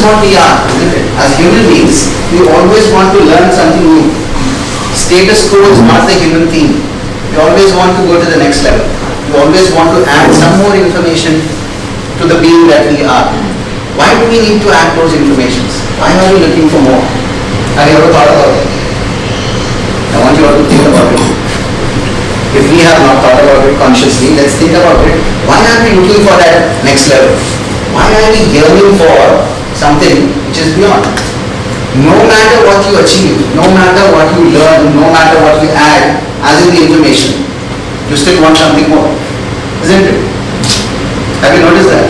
what we are, isn't it? As human beings, we always want to learn something new. Status quo is not the human theme. We always want to go to the next level. We always want to add some more information to the being that we are. Why do we need to add those informations? Why are we looking for more? Have you ever thought about it? I want you all to think about it. If we have not thought about it consciously, let's think about it. Why are we looking for that next level? Why are we yearning for something which is beyond? No matter what you achieve, no matter what you learn, no matter what you add as in the information, you still want something more, isn't it? Have you noticed that?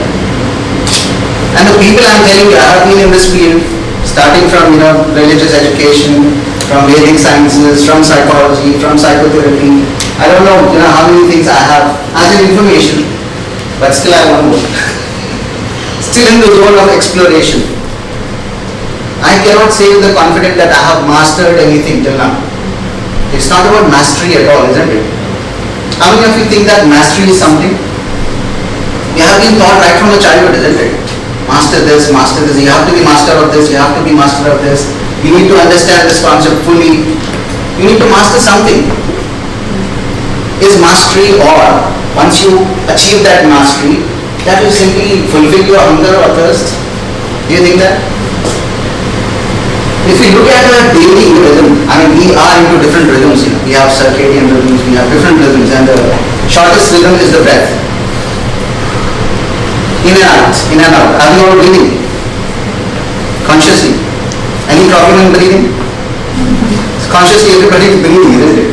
And the people I'm telling you, I have been in this field, starting from religious education, from Vedic sciences, from psychology, from psychotherapy. I don't know, how many things I have as an information, but still I want more. Still in the zone of exploration. I cannot say with the confidence that I have mastered anything till now. It's not about mastery at all, isn't it? How many of you think that mastery is something? We have been taught right from a childhood, isn't it? Master this, you have to be master of this, you have to be master of this. You need to understand this concept fully. You need to master something. Is mastery, or once you achieve that mastery, that will simply fulfill your hunger or thirst? Do you think that? If you look at our daily rhythm, we are into different rhythms. We have circadian rhythms, we have different rhythms, and the shortest rhythm is the breath. In and out, in and out. Are you all breathing? Consciously. Any problem in breathing? Consciously everybody is breathing, isn't it?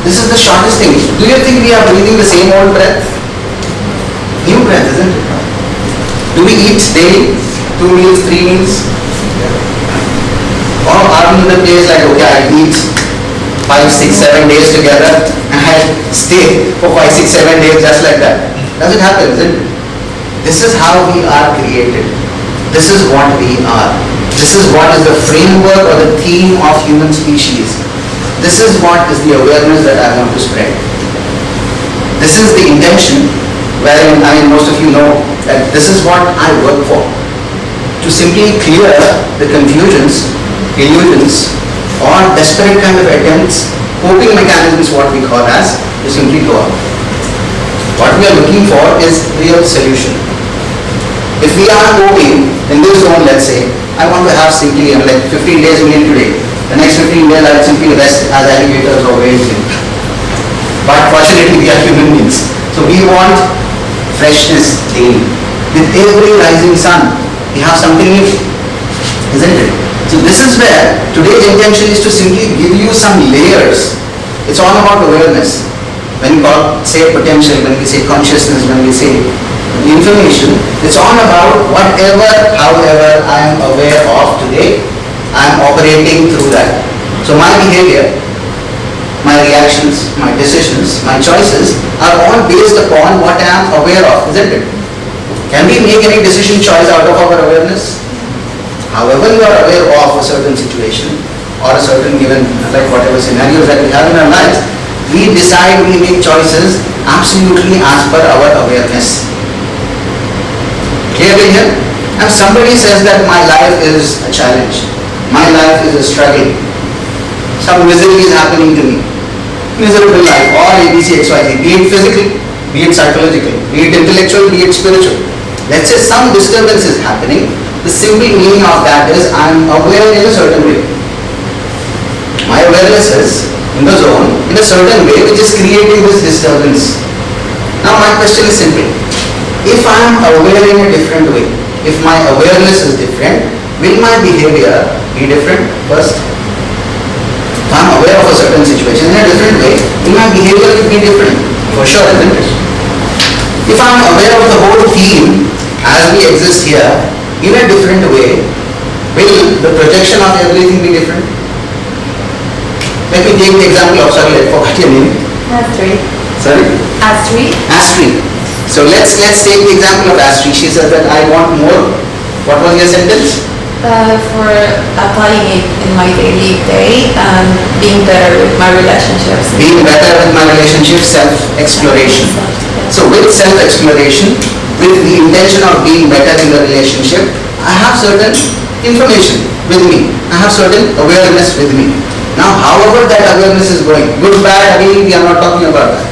This is the shortest thing. Do you think we are breathing the same old breath? New breath, isn't it? Do we eat daily? 2 meals, 3 meals? Or are we in the place like, okay, I eat 5, 6, 7 days together and I stay for 5, 6, 7 days just like that? Does it happen, isn't it? This is how we are created. This is what we are. This is what is the framework or the theme of human species. This is what is the awareness that I want to spread. This is the intention wherein, most of you know that this is what I work for. To simply clear the confusions, illusions, or desperate kind of attempts, coping mechanisms what we call as, to simply go out. What we are looking for is real solution. If we are moving in this zone, let's say, I want to have simply like 15 days meal today. The next 15 days I will simply rest as alligators or whales. But fortunately we are human beings. So we want freshness daily. With every rising sun, we have something new, isn't it? So this is where today's intention is to simply give you some layers. It's all about awareness. When we say potential, when we say consciousness, when we say information, it's all about whatever, however I am aware of today, I am operating through that. So my behavior, my reactions, my decisions, my choices are all based upon what I am aware of, isn't it? Can we make any decision choice out of our awareness? However you are aware of a certain situation or a certain given, like whatever scenarios that we have in our lives, we decide, we make choices absolutely as per our awareness. Clearly here? And somebody says that my life is a challenge, my life is a struggle, some misery is happening to me, miserable life, or ABC, XYZ, be it physical, be it psychological, be it intellectual, be it spiritual. Let's say some disturbance is happening. The simple meaning of that is I am aware in a certain way. My awareness is in the zone in a certain way which is creating this disturbance. Now my question is simple. If I am aware in a different way, if my awareness is different, will my behavior be different first? If I am aware of a certain situation in a different way, will my behavior be different? For sure, isn't it? If I am aware of the whole theme as we exist here in a different way, will the projection of everything be different? Let me take the example of, sorry, I forgot your name. Astri. Sorry? Astri. Astri. So let's take the example of Astri. She said that I want more. What was your sentence? For applying it in my daily day and being better with my relationships. Being better with my relationships, self-exploration. So with self-exploration, with the intention of being better in the relationship, I have certain information with me. I have certain awareness with me. Now, however that awareness is going, good, bad, again, we are not talking about that.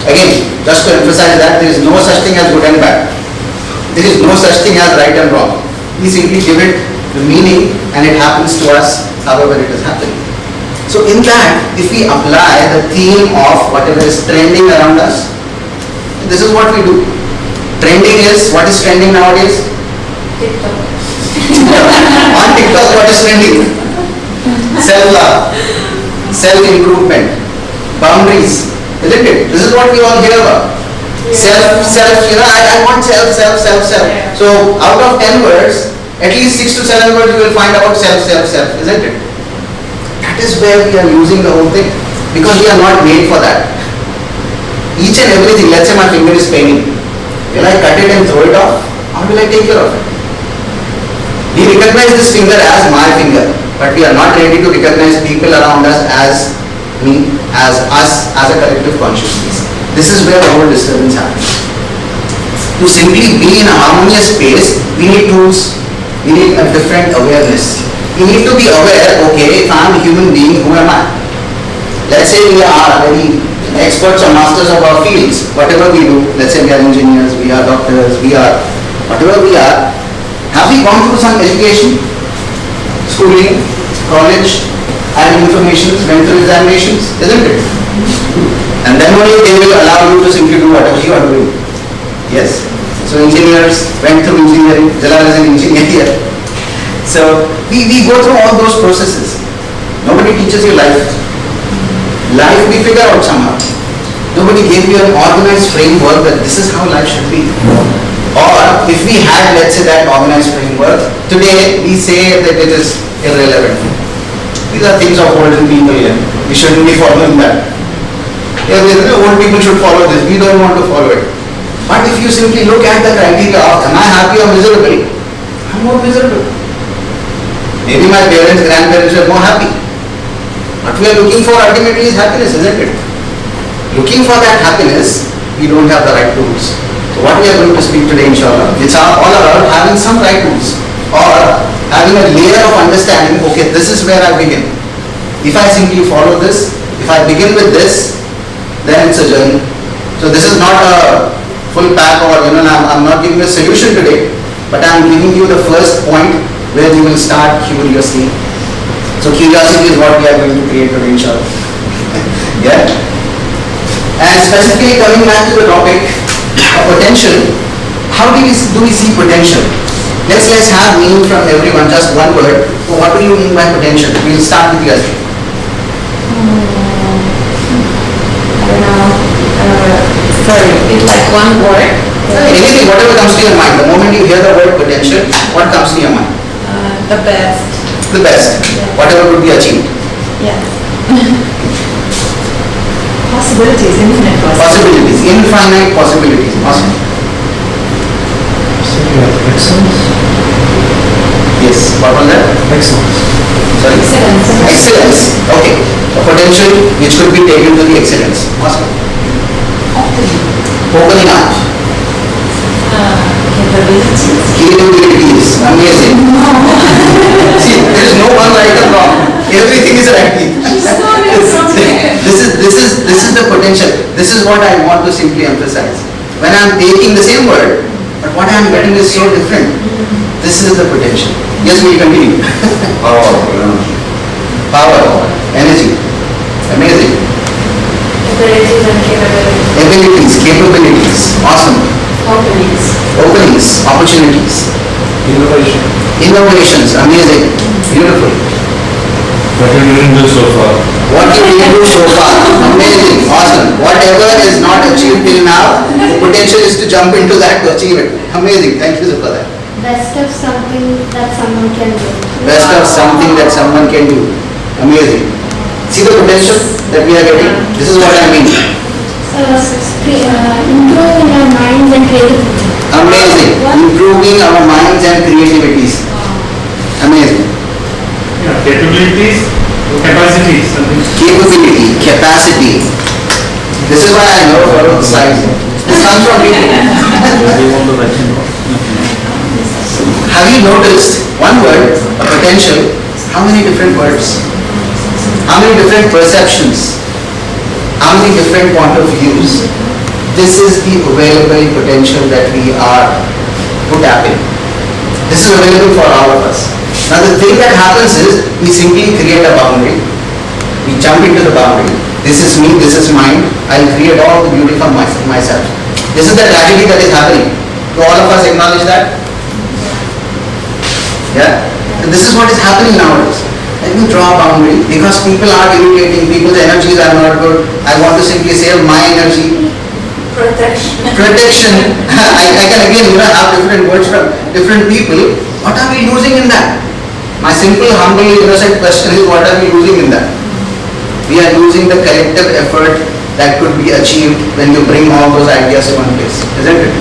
Again, just to emphasize that there is no such thing as good and bad. There is no such thing as right and wrong. We simply give it the meaning and it happens to us however it is happening. So in that, if we apply the theme of whatever is trending around us, this is what we do. Trending is, what is trending nowadays? TikTok. On TikTok, what is trending? Self-love, self-improvement, boundaries, isn't it? This is what we all hear about. Self, I want self. Yeah. So out of 10 words, at least 6 to 7 words you will find about self, isn't it? That is where we are using the whole thing, because we are not made for that. Each and everything, let's say my finger is paining. Will I cut it and throw it off? Or will I take care of it? We recognize this finger as my finger, but we are not ready to recognize people around us as me, as us, as a collective consciousness. This is where the whole disturbance happens. To simply be in a harmonious space, we need tools. We need a different awareness. We need to be aware, okay, if I am a human being, who am I? Let's say we are very experts or masters of our fields, whatever we do. Let's say we are engineers, we are doctors, we are whatever we are. Have we gone through some education, schooling, college, had information, went through examinations, isn't it? And then only they will allow you to simply do whatever you are doing. Yes. So engineers went through engineering. Jalal is an engineer here. So we go through all those processes. Nobody teaches you life. Life we figure out somehow. Nobody gave you an organized framework that this is how life should be. Or if we had, let's say, that organized framework, today we say that it is irrelevant. These are things of older people here. We shouldn't be following that. Yeah, old people should follow this. We don't want to follow it. But if you simply look at the criteria of am I happy or miserable, I'm more miserable. Maybe my parents, grandparents were more happy. What we are looking for ultimately is happiness, isn't it? Looking for that happiness, we don't have the right tools. So what we are going to speak today, inshallah, it's all about having some right tools or having a layer of understanding, okay, this is where I begin. If I simply follow this, if I begin with this, then it's a journey. So this is not a full pack or, I'm not giving a solution today, but I'm giving you the first point where you will start curiously. So curiosity is what we are going to create today, inshallah. Yeah? And specifically coming back to the topic of potential, how do we see potential? Let's have meaning from everyone, just one word. So what do you mean by potential? We'll start with you. I don't know. Sorry, it's like one word. Anything, whatever comes to your mind. The moment you hear the word potential, what comes to your mind? The best. The best. Yeah. Whatever could be achieved. Yes. Possibilities, infinite Possibilities, infinite possibilities. Awesome. So you have excellence? Yes. What was that? Excellence. Sorry? Excellence. Excellence. Okay. A potential which could be taken to the excellence. Awesome. Opening up. Capabilities. Capabilities. Amazing. See, there is no one right or wrong. Everything is right. This is the potential. This is what I want to simply emphasize. When I am taking the same word, but what I am getting is so different. This is the potential. Yes, we continue. Power, energy. Amazing. Abilities and capabilities. Capabilities. Awesome. Openings, opportunities. Innovation. Innovations. Amazing. Beautiful. What you didn't do so far. What you did do so far. Amazing. Awesome. Whatever is not achieved till now, the potential is to jump into that to achieve it. Amazing. Thank you for that. Best of something that someone can do. Best of something that someone can do. Amazing. See the potential that we are getting? This is what I mean. Improving our minds and creativity. Amazing. Improving our minds and creativities. Amazing. Yeah, capabilities, capacities. Capability, capacity. This is why I never follow the slides. This comes from people. Have you noticed one word, a potential, how many different words? How many different perceptions? How many different point of views? This is the available potential that we are to tap in. This is available for all of us. Now the thing that happens is we simply create a boundary. We jump into the boundary. This is me, this is mine. I'll create all the beauty for myself. This is the tragedy that is happening. Do all of us acknowledge that? Yeah? And this is what is happening nowadays. Let me draw a boundary because people are irritating, people's energies are not good. I want to simply save my energy. Protection. I can again have different words from different people. What are we losing in that? My simple, humble, innocent question is, what are we losing in that? We are losing the collective effort that could be achieved when you bring all those ideas to one place, isn't it?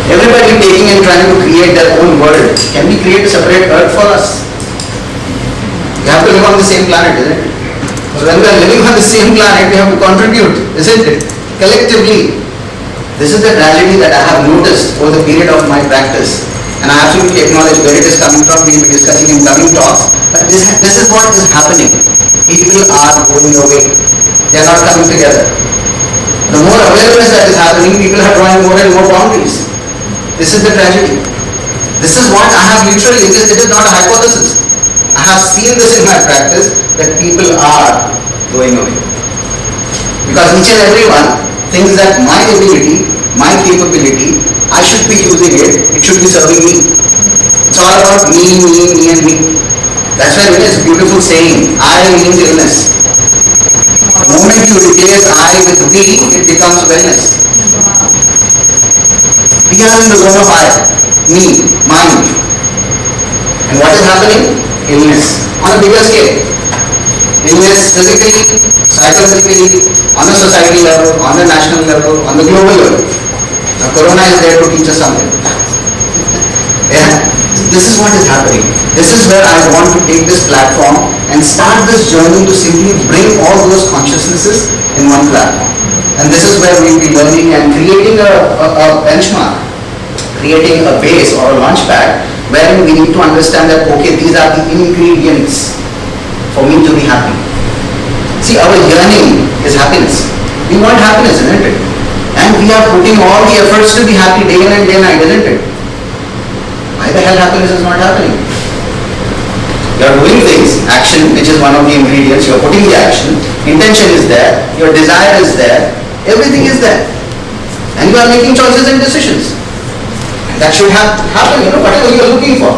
Everybody taking and trying to create their own world. Can we create a separate earth for us? We have to live on the same planet, isn't it? So when we are living on the same planet, we have to contribute, isn't it? Collectively. This is the tragedy that I have noticed over the period of my practice. And I absolutely acknowledge where it is coming from. We will be discussing in coming talks. But this is what is happening. People are going away. They are not coming together. The more awareness that is happening, people are drawing more and more boundaries. This is the tragedy. This is what I have literally, it is not a hypothesis. I have seen this in my practice that people are going away. Because each and every one thinks that my ability, my capability, I should be using it should be serving me. It's all about me and me. That's why it is a beautiful saying, I means illness. The moment you replace I with we, it becomes wellness. We are in the zone of I, me, mine. And what is happening? Illness. On a bigger scale. Illness physically, psychologically, on a society level, on the national level, on the global level. Now Corona is there to teach us something. Yeah? This is what is happening. This is where I want to take this platform and start this journey to simply bring all those consciousnesses in one platform. And this is where we'll be learning and creating a benchmark, creating a base or a launch pad wherein we need to understand that, okay, these are the ingredients for me to be happy. See, our yearning is happiness. We want happiness, isn't it? And we are putting all the efforts to be happy day in and day night, isn't it? Why the hell happiness is not happening? You are doing things, action, which is one of the ingredients, you are putting the action, intention is there, your desire is there, everything is there. And you are making choices and decisions. And that should happen, whatever you are looking for.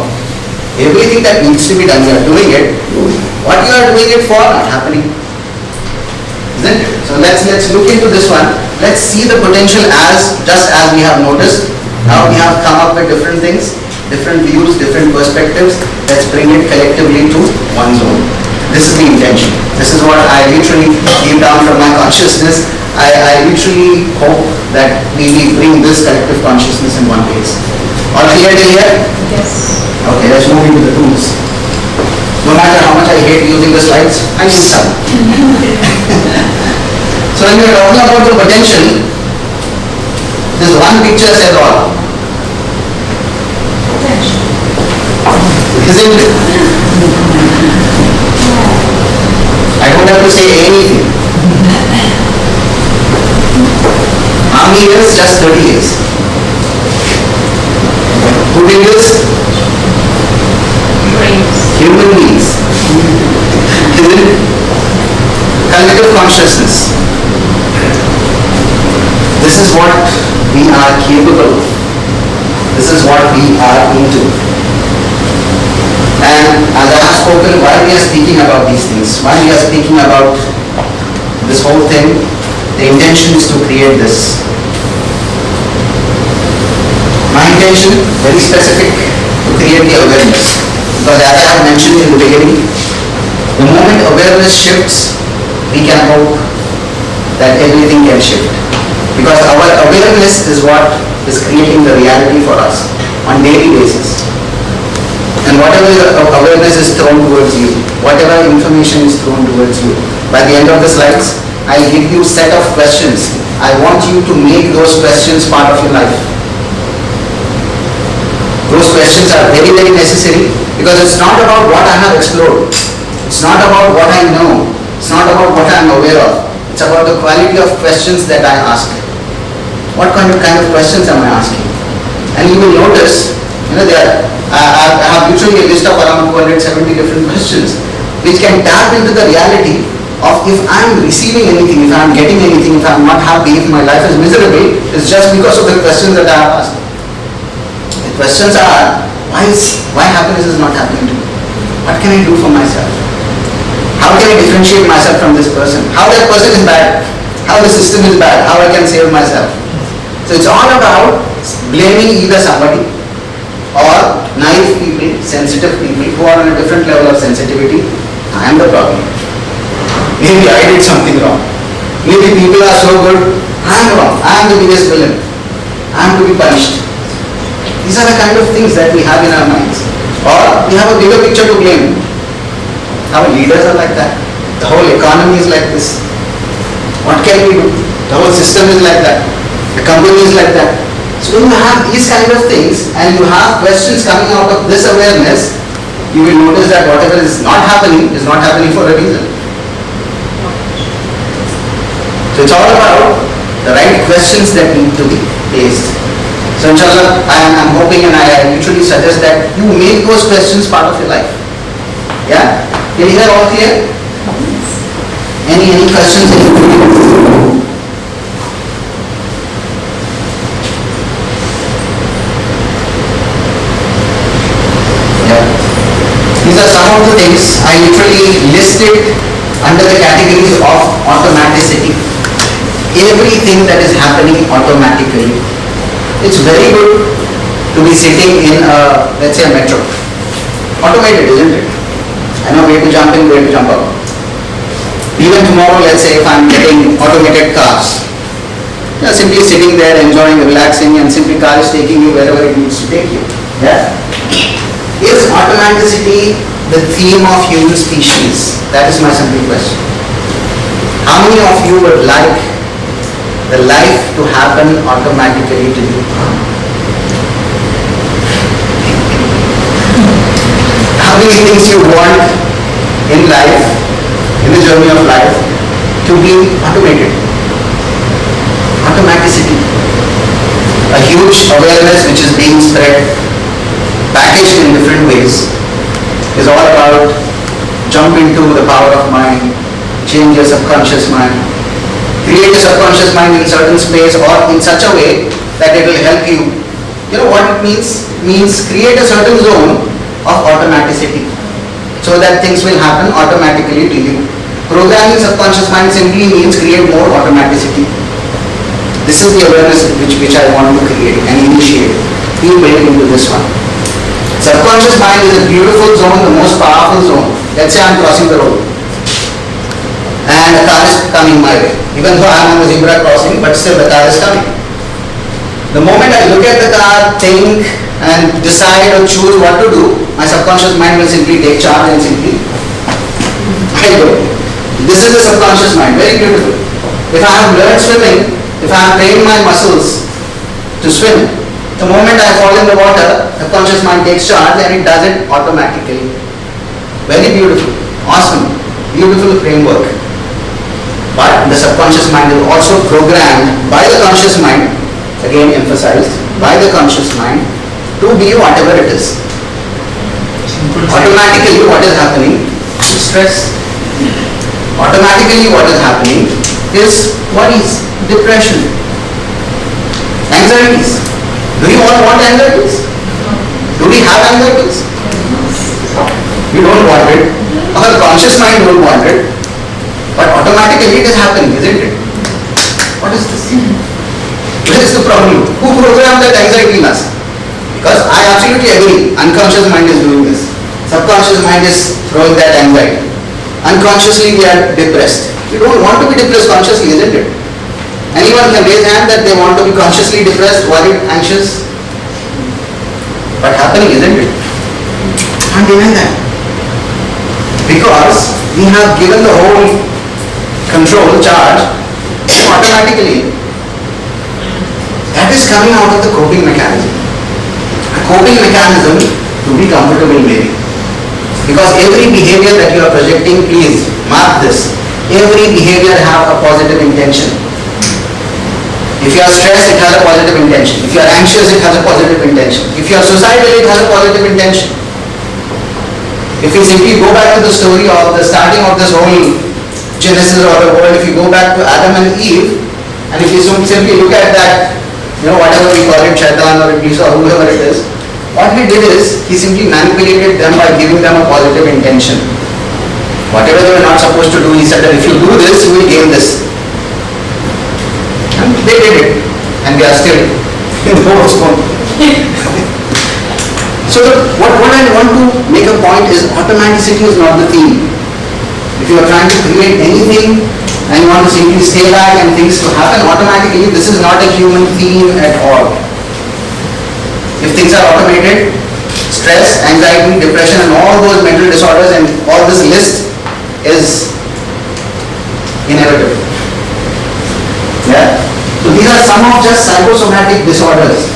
Everything that needs to be done, you are doing it. What you are doing it for, not happening. Isn't it? So let's look into this one. Let's see the potential just as we have noticed. Now we have come up with different things, different views, different perspectives. Let's bring it collectively to one zone. This is the intention. This is what I literally came down from my consciousness. I literally hope that we bring this collective consciousness in one place. All clear till here? Yes. Okay, let's move into the tools. No matter how much I hate using the slides, I need some. So when we are talking about the potential, this one picture says all. Isn't it? I don't have to say anything. How many years? Just 30 years. Who did this? Human beings. Isn't it? Collective consciousness. This is what we are capable of. This is what we are into. And as I have spoken, why we are speaking about these things, why we are speaking about this whole thing, the intention is to create this. My intention, very specific, to create the awareness. Because as I have mentioned in the beginning, the moment awareness shifts, we can hope that everything can shift. Because our awareness is what is creating the reality for us on daily basis. And whatever awareness is thrown towards you, whatever information is thrown towards you, by the end of the slides, I'll give you a set of questions. I want you to make those questions part of your life. Those questions are very, very necessary because it's not about what I have explored. It's not about what I know. It's not about what I am aware of. It's about the quality of questions that I ask. What kind of questions am I asking? And you will notice, I have usually a list of around 270 different questions which can tap into the reality of if I am receiving anything, if I am getting anything, if I am not happy, if my life is miserable, it's just because of the questions that I have asked. The questions are, why happiness is not happening to me? What can I do for myself? How can I differentiate myself from this person? How that person is bad? How the system is bad? How I can save myself? So it's all about blaming either somebody or naive people, sensitive people who are on a different level of sensitivity. I am the problem. Maybe I did something wrong. Maybe people are so good, I am wrong. I am the biggest villain. I am to be punished. These are the kind of things that we have in our minds. Or we have a bigger picture to blame. Our leaders are like that. The whole economy is like this. What can we do? The whole system is like that. The company is like that. So when you have these kind of things and you have questions coming out of this awareness, you will notice that whatever is not happening for a reason. So it's all about the right questions that need to be placed. So inshallah, I am hoping and I usually suggest that you make those questions part of your life. Yeah? Can you hear all clear? Any questions? Yeah. These are some of the things I literally listed under the categories of automaticity. Everything that is happening automatically. It's very good to be sitting in let's say a metro. Automated, isn't it? I know where to jump in, where to jump out. Even tomorrow, let's say if I'm getting automated cars, you're simply sitting there enjoying, relaxing, and simply car is taking you wherever it needs to take you. Yeah? Is automaticity the theme of human species? That is my simple question. How many of you would like the life to happen automatically to you? How many things you want in life, in the journey of life, to be automated? Automaticity. A huge awareness which is being spread, packaged in different ways, is all about jump into the power of mind, change your subconscious mind, create a subconscious mind in certain space or in such a way that it will help you. You know what it means? It means create a certain zone of automaticity so that things will happen automatically to you. Programming subconscious mind simply means create more automaticity. This is the awareness which I want to create and initiate. Be built into this one. Subconscious mind is a beautiful zone, the most powerful zone. Let's say I'm crossing the road and a car is coming my way. Even though I'm on the zebra crossing, but still the car is coming. The moment I look at the car, think and decide or choose what to do, my subconscious mind will simply take charge and simply I go. This is the subconscious mind, very beautiful. If I have learned swimming, if I have trained my muscles to swim, the moment I fall in the water, the conscious mind takes charge and it does it automatically. Very beautiful, awesome, beautiful framework. But the subconscious mind is also programmed by the conscious mind, again emphasized, by the conscious mind to be whatever it is. Automatically what is happening? Stress. Automatically what is happening is worries, depression, anxieties. Do you all want anxieties? Do we have anxieties? We don't want it. Our conscious mind don't want it. But automatically it is happening, isn't it? What is this? Where is the problem? Who programmed that anxiety in us? Because I absolutely agree, unconscious mind is doing this. Subconscious mind is throwing that anxiety. Unconsciously we are depressed. We don't want to be depressed consciously, isn't it? Anyone can raise hand that they want to be consciously depressed, worried, anxious? But happening, isn't it? Can't deny that. Because we have given the whole control, charge, automatically. That is coming out of the coping mechanism. coping mechanism to be comfortable maybe. Because every behavior that you are projecting, please mark this. Every behavior have a positive intention. If you are stressed, it has a positive intention. If you are anxious, it has a positive intention. If you are suicidal, it has a positive intention. If we simply go back to the story of the starting of this whole Genesis of the world, if you go back to Adam and Eve, and if you simply look at that, whatever we call it, Shaitan or Iblis or whoever it is, what he did is, he simply manipulated them by giving them a positive intention. Whatever they were not supposed to do, he said that if you do this, you will gain this. And they did it. And we are still in the boat's mode. So what I want to make a point is, automaticity is not the theme. If you are trying to create anything and you want to simply stay back and things to happen automatically, this is not a human theme at all. If things are automated, stress, anxiety, depression and all those mental disorders and all this list is inevitable. Yeah? So these are some of just psychosomatic disorders.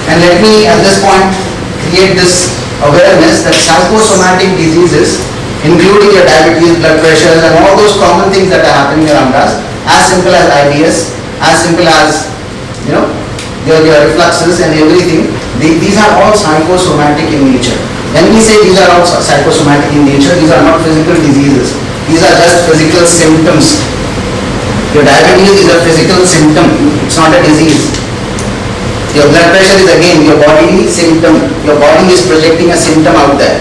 And let me at this point create this awareness that psychosomatic diseases, including your diabetes, blood pressures and all those common things that are happening around us, as simple as IBS, as simple as your refluxes and everything, these are all psychosomatic in nature. When we say these are all psychosomatic in nature, these are not physical diseases. These are just physical symptoms. Your diabetes is a physical symptom, it's not a disease. Your blood pressure is again your body symptom. Your body is projecting a symptom out there.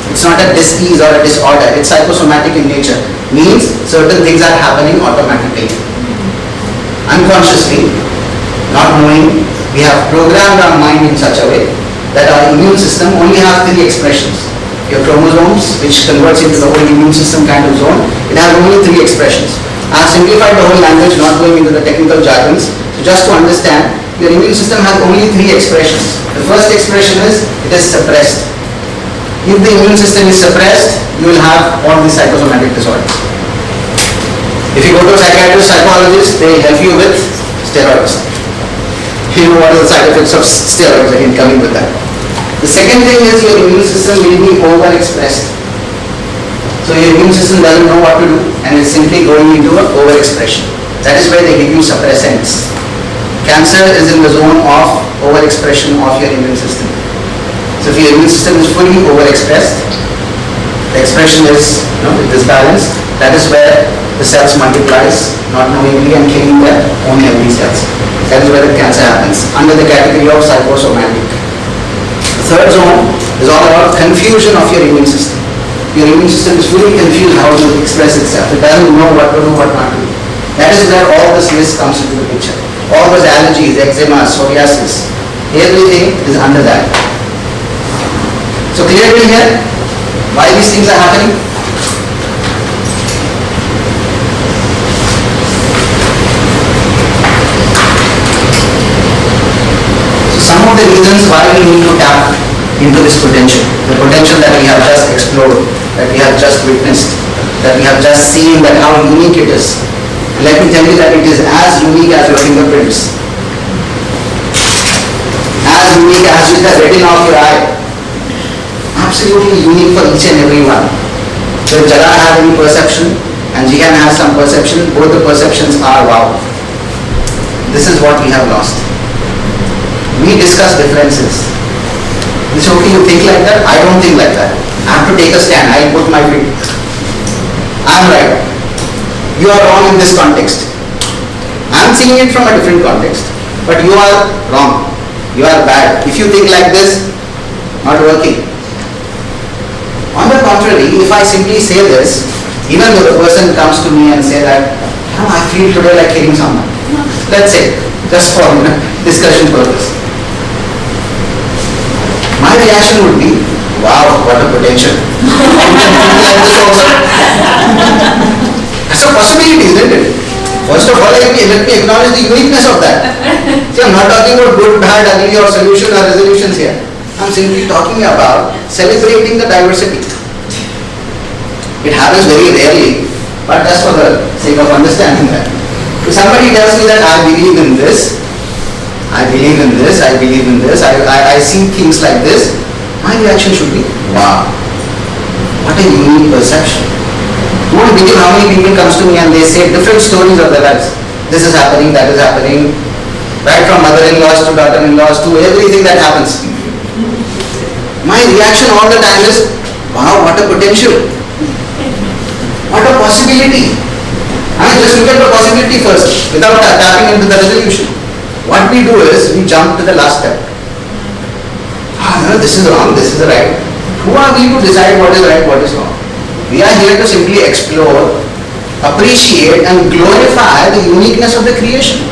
It's not a disease or a disorder, it's psychosomatic in nature. Means certain things are happening automatically. Unconsciously, not knowing, we have programmed our mind in such a way that our immune system only has 3 expressions. Your chromosomes, which converts into the whole immune system kind of zone, it has only 3 expressions. I have simplified the whole language, not going into the technical jargons. So just to understand, your immune system has only 3 expressions. The first expression is, it is suppressed. If the immune system is suppressed, you will have all these psychosomatic disorders. If you go to a psychiatrist, psychologist, they will help you with steroids. You know what are the side effects of steroids again coming with that. The second thing is your immune system will be overexpressed. So your immune system doesn't know what to do and it's simply going into an overexpression. That is why they give you suppressants. Cancer is in the zone of overexpression of your immune system. So if your immune system is fully overexpressed, the expression is disbalanced, that is where the cells multiplies not knowingly and killing their own healthy cells. That is where the cancer happens, under the category of psychosomatic. The third zone is all about confusion of your immune system. Your immune system is fully confused how to express itself. It doesn't know what to do, what not to do. That is where all this list comes into the picture. All those allergies, eczema, psoriasis, everything is under that. So clearly here, why these things are happening? Some of the reasons why we need to tap into this potential, the potential that we have just explored, that we have just witnessed, that we have just seen, that how unique it is. Let me tell you that it is as unique as your fingerprints, as unique as the retina of your eye, absolutely unique for each and every one. So if Jagan has any perception and Jihan has some perception, both the perceptions are wow. This is what we have lost. We discuss differences. It's okay, you think like that? I don't think like that. I have to take a stand. I put my feet. I'm right. You are wrong in this context. I'm seeing it from a different context. But you are wrong. You are bad. If you think like this, not working. On the contrary, if I simply say this, even though the person comes to me and say that, oh, I feel today like killing someone. Let's say, just for discussion purpose. My reaction would be, wow, what a potential. That's a possibility, isn't it? First of all, let me acknowledge the uniqueness of that. See, I'm not talking about good, bad, ugly or solution or resolutions here. I'm simply talking about celebrating the diversity. It happens very rarely, but just for the sake of understanding that. If somebody tells me that I believe in this, I believe in this, I believe in this, I see things like this, my reaction should be, wow, what a unique perception. You won't believe how many people comes to me and they say different stories of their lives. This is happening, that is happening, right from mother-in-laws to daughter-in-laws to everything that happens. My reaction all the time is, wow, what a potential. What a possibility. I mean, just look at the possibility first without tapping into the resolution. What we do is, we jump to the last step. No, this is wrong, this is right. Who are we to decide what is right, what is wrong? We are here to simply explore, appreciate and glorify the uniqueness of the creation.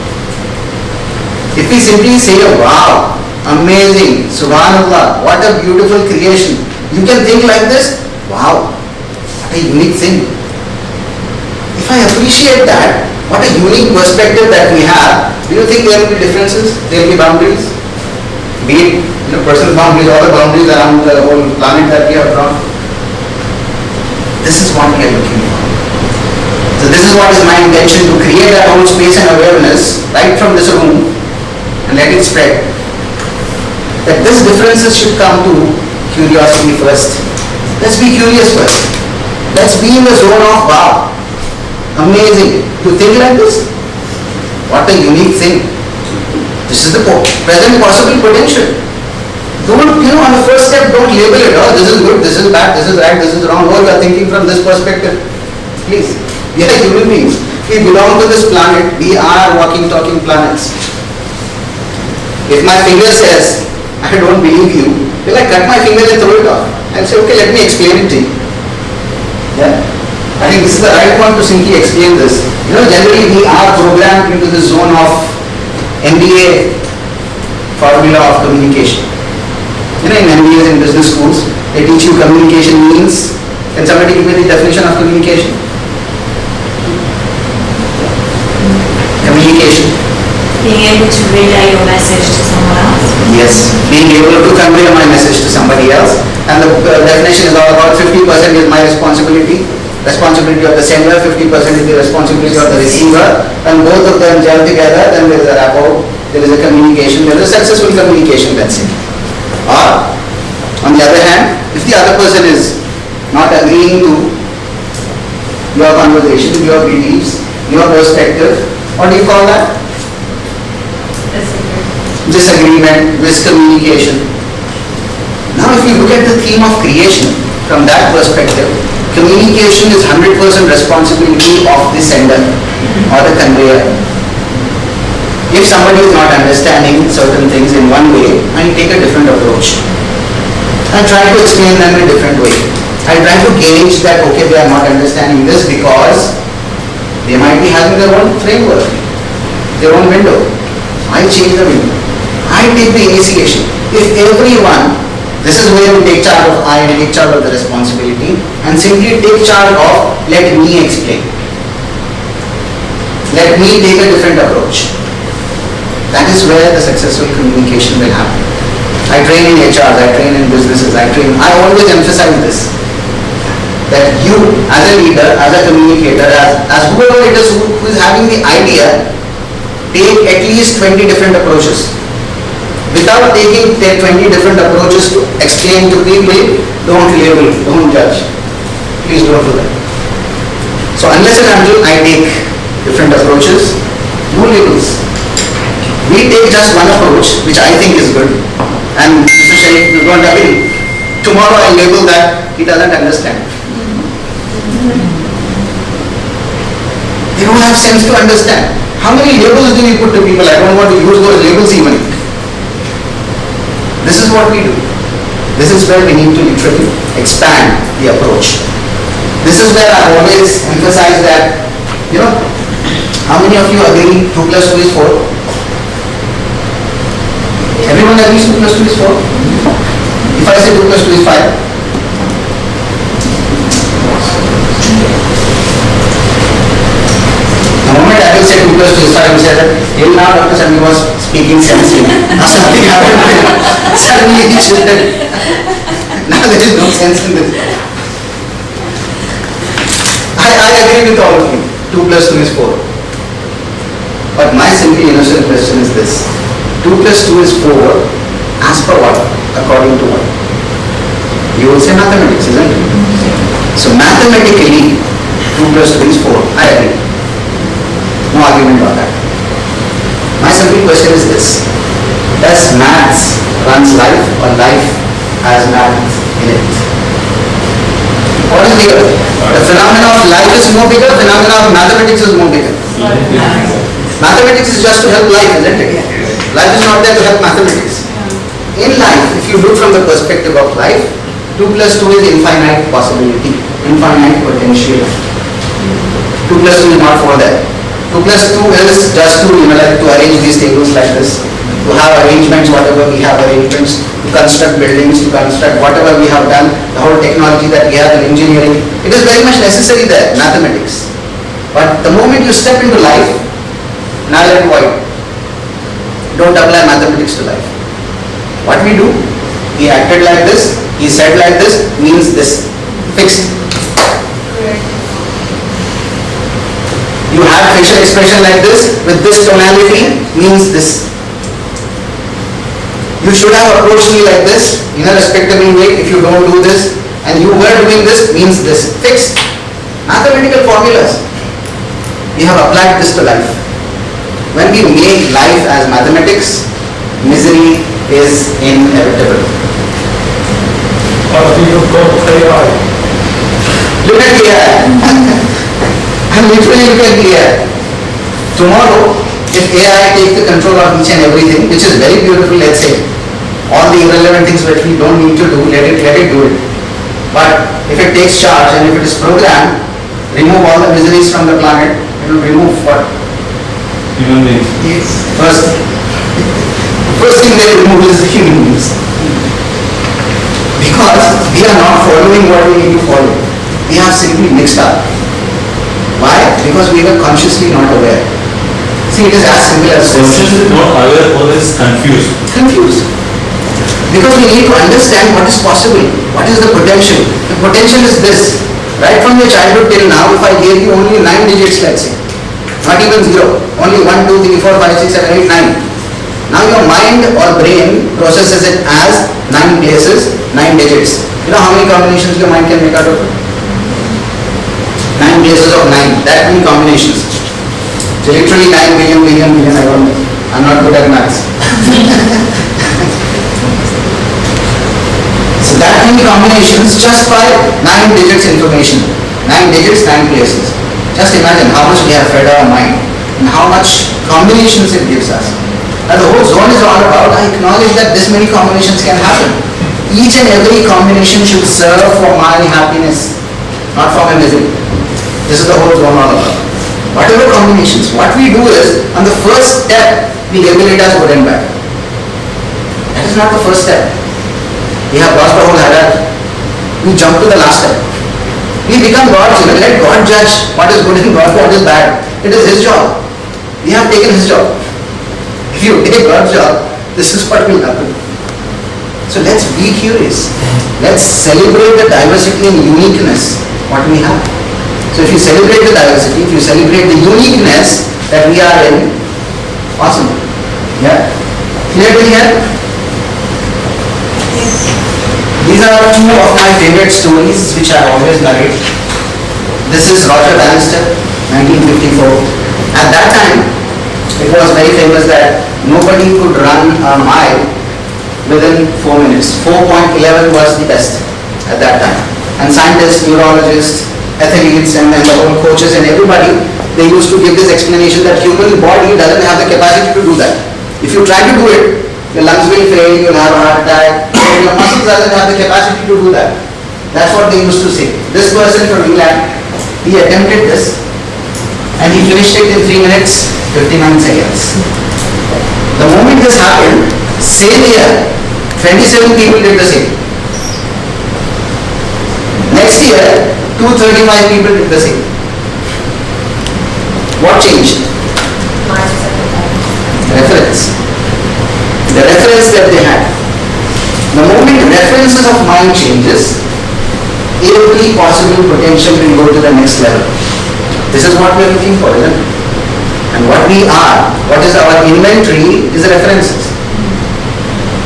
If we simply say, wow, amazing, subhanallah, what a beautiful creation. You can think like this, wow, what a unique thing. If I appreciate that, what a unique perspective that we have, do you think there will be differences? There will be boundaries? Be it personal boundaries, all the boundaries around the whole planet that we have drawn. This is what we are looking for. So this is what is my intention, to create that whole space and awareness right from this room and let it spread. That these differences should come to curiosity first. Let's be curious first. Let's be in the zone of wow, amazing. You think like this? What a unique thing. This is the present possible potential. Don't, on the first step, don't label it, oh, this is good, this is bad, this is right, this is wrong, oh, you are thinking from this perspective. Please, we are human beings. We belong to this planet. We are walking, talking planets. If my finger says, I don't believe you, will I cut my finger and throw it off? I'll say, okay, let me explain it to you. Yeah? I think this is the right one to simply explain this. Generally we are programmed into the zone of MBA formula of communication. In MBAs in business schools, they teach you communication means. Can somebody give me the definition of communication? Communication. Being able to relay your message to someone else. Yes, being able to convey my message to somebody else. And the definition is all about 50% is my responsibility of the sender, 50% is the responsibility of the receiver, and both of them gel together, then there is a rapport, there is a communication, there is a successful communication, let's say. Or, on the other hand, if the other person is not agreeing to your conversation, your beliefs, your perspective, what do you call that? Disagreement, miscommunication. Now if you look at the theme of creation from that perspective, communication is 100% responsibility of the sender or the conveyor. If somebody is not understanding certain things in one way, I take a different approach. I try to explain them in a different way. I try to gauge that, okay, they are not understanding this because they might be having their own framework, their own window. I change the window. I take the initiation. If everyone, this is where we take charge of I and take charge of the responsibility and simply take charge of let me explain. Let me take a different approach. That is where the successful communication will happen. I train in HR, I train in businesses, I always emphasize this. That you as a leader, as a communicator, as whoever it is who is having the idea, take at least 20 different approaches. Without taking 20 different approaches to explain to people, don't label, don't judge. Please don't do that. So unless and until I take different approaches, no labels. We take just one approach, which I think is good, and Mr. Sharif, you don't agree. Tomorrow I label that he doesn't understand. They don't have sense to understand. How many labels do we put to people? I don't want to use those labels even. This is what we do. This is where we need to literally expand the approach. This is where I always emphasize that, how many of you agree 2 plus 2 is 4? Everyone agrees 2 plus 2 is 4? If I say 2 plus 2 is 5? The moment I will say 2 plus 2 is 5, you say that, till now Dr. Sami was speaking sensely. Now something happened to him. Suddenly he shifted. Now there is no sense in this. I agree with all of you. 2 plus 2 is 4. But my simple innocent question is this. 2 plus 2 is 4. As per what? According to what? You will say mathematics, isn't it? So mathematically, 2 plus 2 is 4. I agree. No argument on that. My simple question is this. Does maths runs life or life has maths in it? What is bigger? The phenomena of life is more bigger, phenomena of mathematics is more bigger. Mathematics is just to help life, isn't it? Life is not there to help mathematics. In life, if you look from the perspective of life, 2 plus 2 is infinite possibility, infinite potential. 2 plus 2 is not 4 there. 2 plus 2 is just to, like to arrange these tables like this, to have arrangements, whatever we have arrangements, to construct buildings, to construct whatever we have done, the whole technology that we have in engineering. It is very much necessary there, mathematics. But the moment you step into life, null and void. Don't apply mathematics to life. What we do, he acted like this, he said like this, means this. Fixed. You have facial expression like this, with this tonality, means this. You should have approached me like this, in a respectable way. If you don't do this, and you were doing this, means this. Fixed. Mathematical formulas. We have applied this to life. When we make life as mathematics, misery is inevitable. Or you go AI. Look at AI. I'm literally looking at AI. Tomorrow, if AI takes the control of each and everything, which is very beautiful, let's say, all the irrelevant things which we don't need to do, let it do it. But if it takes charge and if it is programmed, remove all the miseries from the planet, it will remove what? Human beings. Yes. First thing they remove is the human beings. Because we are not following what we need to follow. We have simply mixed up. Why? Because we were consciously not aware. See, it is as simple as this. Conscious is not aware or is confused. Confused. Because we need to understand what is possible. What is the potential? The potential is this. Right from your childhood till now, if I gave you only 9 digits, let's say, not even 0, only 1, 2, 3, 4, 5, 6, 7, 8, 9. Now your mind or brain processes it as 9 places, 9 digits. You know how many combinations your mind can make out of it? 9 places of 9, that many combinations. So literally 9 billion, I don't know. I'm not good at maths. So that many combinations just by 9 digits information. 9 digits, 9 places. Just imagine how much we have fed our mind and how much combinations it gives us. Now the whole zone is all about, I acknowledge that this many combinations can happen. Each and every combination should serve for my happiness, not for my misery. This is the whole zone all about. Whatever combinations, what we do is, on the first step, we label it as good and bad. That is not the first step. We have lost the whole hierarchy. We jump to the last step. We become gods, let God judge what is good and what is bad. It is His job. We have taken His job. If you take God's job, this is what will happen. So let's be curious. Let's celebrate the diversity and uniqueness what we have. So if you celebrate the diversity, if you celebrate the uniqueness that we are in, awesome. Yeah? Clear to here? These are two of my favorite stories which I always narrate. This is Roger Bannister, 1954. At that time, it was very famous that nobody could run a mile within 4 minutes. 4.11 was the best at that time. And scientists, neurologists, athletes, and then the whole coaches and everybody, they used to give this explanation that human body doesn't have the capacity to do that. If you try to do it, your lungs will fail, you'll have a heart attack, your muscles doesn't have the capacity to do that. That's what they used to say. This person from England, he attempted this and he finished it in 3 minutes, 59 seconds. The moment this happened, same year, 27 people did the same. Next year, 235 people did the same. What changed? Reference. The reference that they had. The moment references of mind changes, every possible potential will go to the next level. This is what we are looking for, isn't it? And what we are, what is our inventory is references.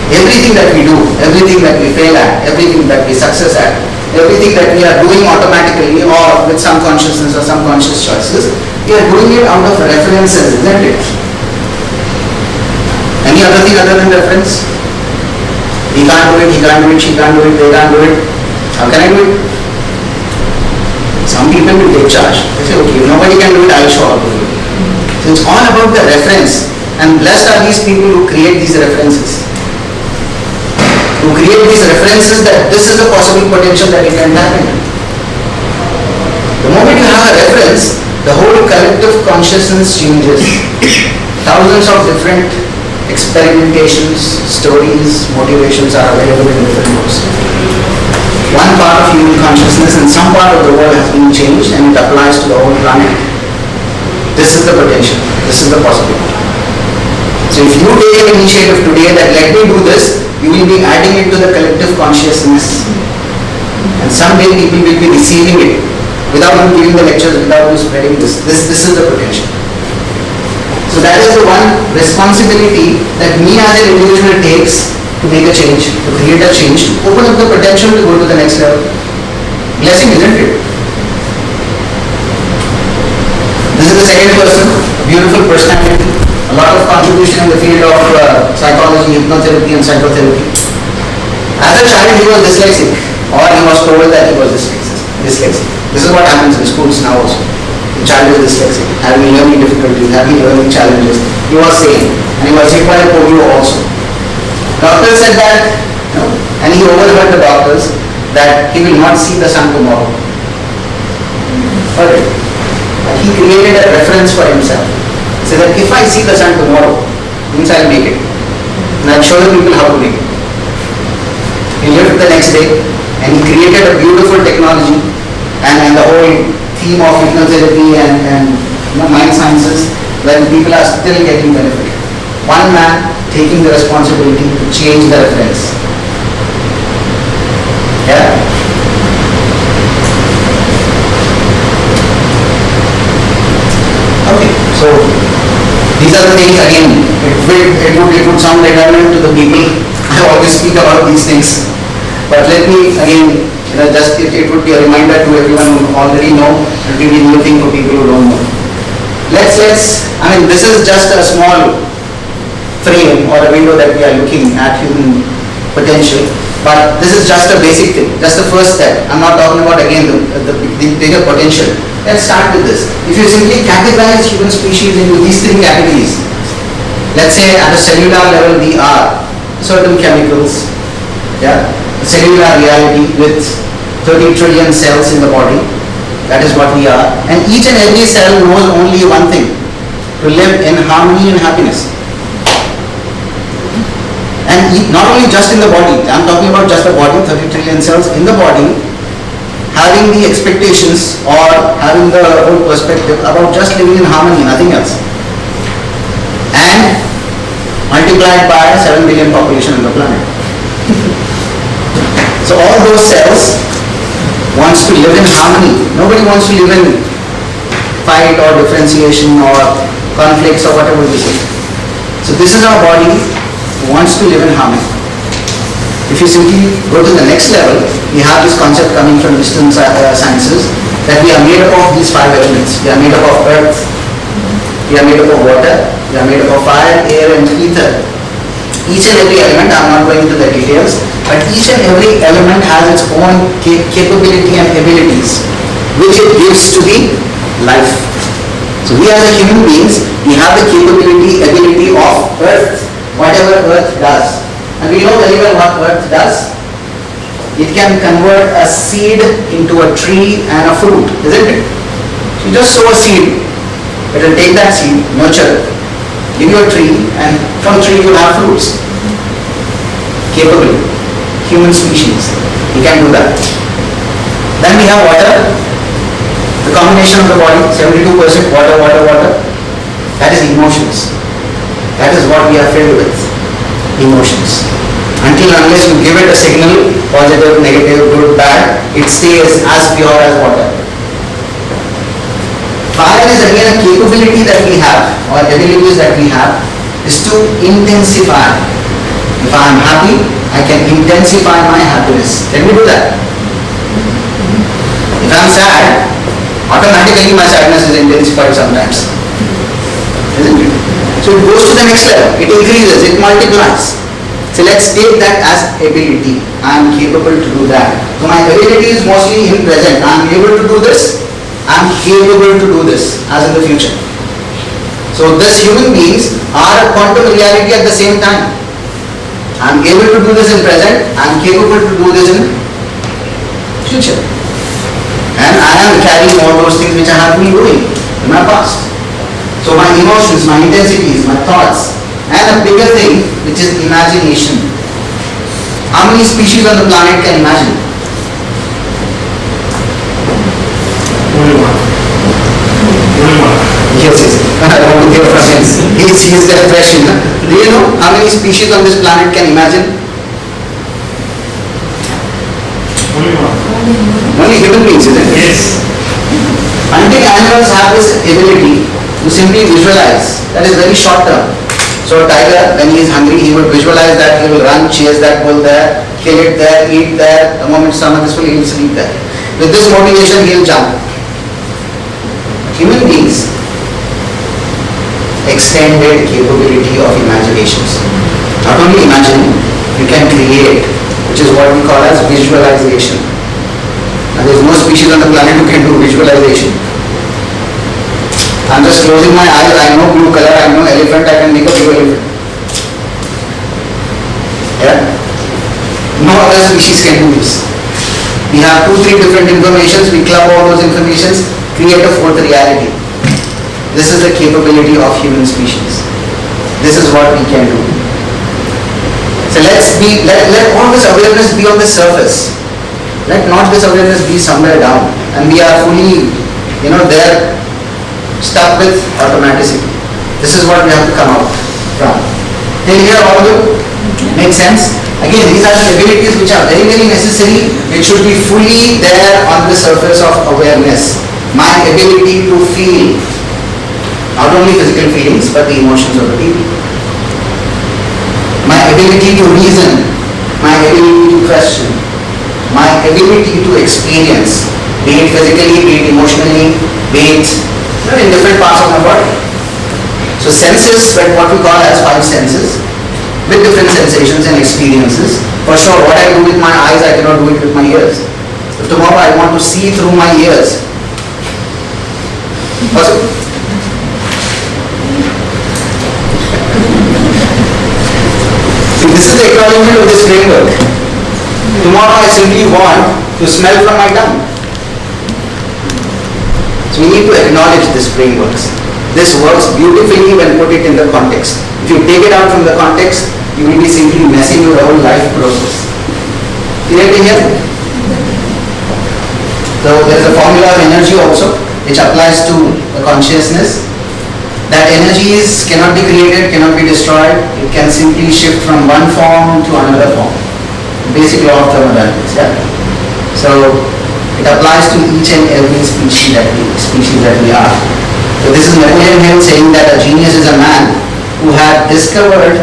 Everything that we do, everything that we fail at, everything that we success at, everything that we are doing automatically or with some consciousness or some conscious choices, we are doing it out of references, isn't it? Any other thing other than reference? He can't do it, he can't do it, she can't do it, they can't do it. How can I do it? Some people will take charge. They say, okay, nobody can do it, I'll show how to do it. So it's all about the reference. And blessed are these people who create these references. Who create these references that this is a possible potential that it can happen. The moment you have a reference, the whole collective consciousness changes. Thousands of different experimentations, stories, motivations are available in different books. One part of human consciousness in some part of the world has been changed and it applies to the whole planet. This is the potential. This is the possibility. So if you take an initiative today that let me do this, you will be adding it to the collective consciousness. And someday people will be receiving it without you giving the lectures, without you spreading this. This is the potential. So that is the one responsibility that me as an individual takes to make a change, to create a change, open up the potential to go to the next level. Blessing, isn't it? This is the second person, beautiful personality, a lot of contribution in the field of psychology, hypnotherapy and psychotherapy. As a child he was dyslexic, or he was told that he was dyslexic. This is what happens in schools now also. The child is dyslexic, having learning difficulties, having learning challenges. He was sane and he was hit by a polio also. Doctor said that, and he overheard the doctors that he will not see the sun tomorrow. Alright. But he created a reference for himself. He said that if I see the sun tomorrow, means I'll make it. And I'll show the people how to make it. He lived the next day and he created a beautiful technology and the whole theme of hypnotherapy and mind sciences where people are still getting benefit. One man taking the responsibility to change the reference. Yeah? Okay, so these are the things again, it would sound redundant to the people. I always speak about these things. But let me again, just it would be a reminder to everyone who already know, and it will be new thing for people who don't know. This is just a small frame or a window that we are looking at human potential, but this is just a basic thing, just the first step. I'm not talking about again the bigger potential. Let's start with this. If you simply categorize human species into these three categories, let's say at a cellular level we are certain chemicals, yeah, cellular reality with 30 trillion cells in the body, that is what we are, and each and every cell knows only one thing: to live in harmony and happiness. And not only just in the body, I'm talking about just the body, 30 trillion cells in the body, having the expectations or having the whole perspective about just living in harmony, nothing else. And multiplied by 7 billion population on the planet. So all those cells wants to live in harmony. Nobody wants to live in fight or differentiation or conflicts or whatever this is. So this is our body wants to live in harmony. If you simply go to the next level, we have this concept coming from Eastern sciences that we are made up of these 5 elements. We are made up of earth, we are made up of water, we are made up of fire, air and ether. Each and every element, I am not going into the details, but each and every element has its own capability and abilities which it gives to the life. So we as a human beings, we have the ability of earth, whatever earth does. And we know very well what earth does. It can convert a seed into a tree and a fruit, isn't it? You just sow a seed, it will take that seed, nurture it, give you a tree, and from tree you will have fruits. Capable, human species, we can do that. Then we have water, the combination of the body, 72% water, that is emotions. That is what we are filled with, emotions. Until unless you give it a signal, positive, negative, good, bad, it stays as pure as water. Fire is again a capability that we have, or abilities that we have, is to intensify. If I am happy, I can intensify my happiness. Can we do that? If I am sad, automatically my sadness is intensified sometimes. Isn't it? So it goes to the next level. It increases, it multiplies. So let's take that as ability. I am capable to do that. So my ability is mostly in present. I am able to do this. I am capable to do this as in the future. So these human beings are a quantum reality at the same time. I am able to do this in present. I am capable to do this in future. And I am carrying all those things which I have been doing in my past. So my emotions, my intensities, my thoughts, and a bigger thing which is imagination. How many species on the planet can imagine? Only one. Only one. Yes, yes. I want to hear from him. He's the expression. Do you know how many species on this planet can imagine? Only one. Only human beings, isn't it? Yes. I think animals have this ability to simply visualize. That is very short term. So a tiger, when he is hungry, he would visualize that he will run, chase that bull there, kill it there, eat there. The moment stomach is full, he will sleep there. With this motivation, he will jump. Human beings, extended capability of imaginations. Not only imagining, you can create, which is what we call as visualization. And there is no species on the planet who can do visualization. I'm just closing my eyes, I know blue color, I know elephant, I can make a blue elephant. Yeah? No other species can do this. We have 2-3 different informations, we club all those informations, create a fourth reality. This is the capability of human species. This is what we can do. So let all this awareness be on the surface. Let not this awareness be somewhere down. And we are fully, there, stuck with automaticity. This is what we have to come out from. Till here all good? Make sense? Again, these are the abilities which are very, very necessary. It should be fully there on the surface of awareness. My ability to feel, not only physical feelings, but the emotions of the people. My ability to reason, my ability to question, my ability to experience, be it physically, be it emotionally, be it in different parts of my body. So senses, but what we call as 5 senses, with different sensations and experiences. For sure, what I do with my eyes, I cannot do it with my ears. If tomorrow I want to see through my ears, possible? See, this is the acknowledgement of this framework. Tomorrow I simply want to smell from my tongue. So we need to acknowledge these frameworks. This works beautifully when put it in the context. If you take it out from the context, you will be simply messing your whole life process. Clear to hear? So there is a formula of energy also, which applies to the consciousness. That energies cannot be created, cannot be destroyed. It can simply shift from one form to another form. Basic law of thermodynamics. Yeah. So it applies to each and every species that we are. So this is Napoleon Hill saying that a genius is a man who had discovered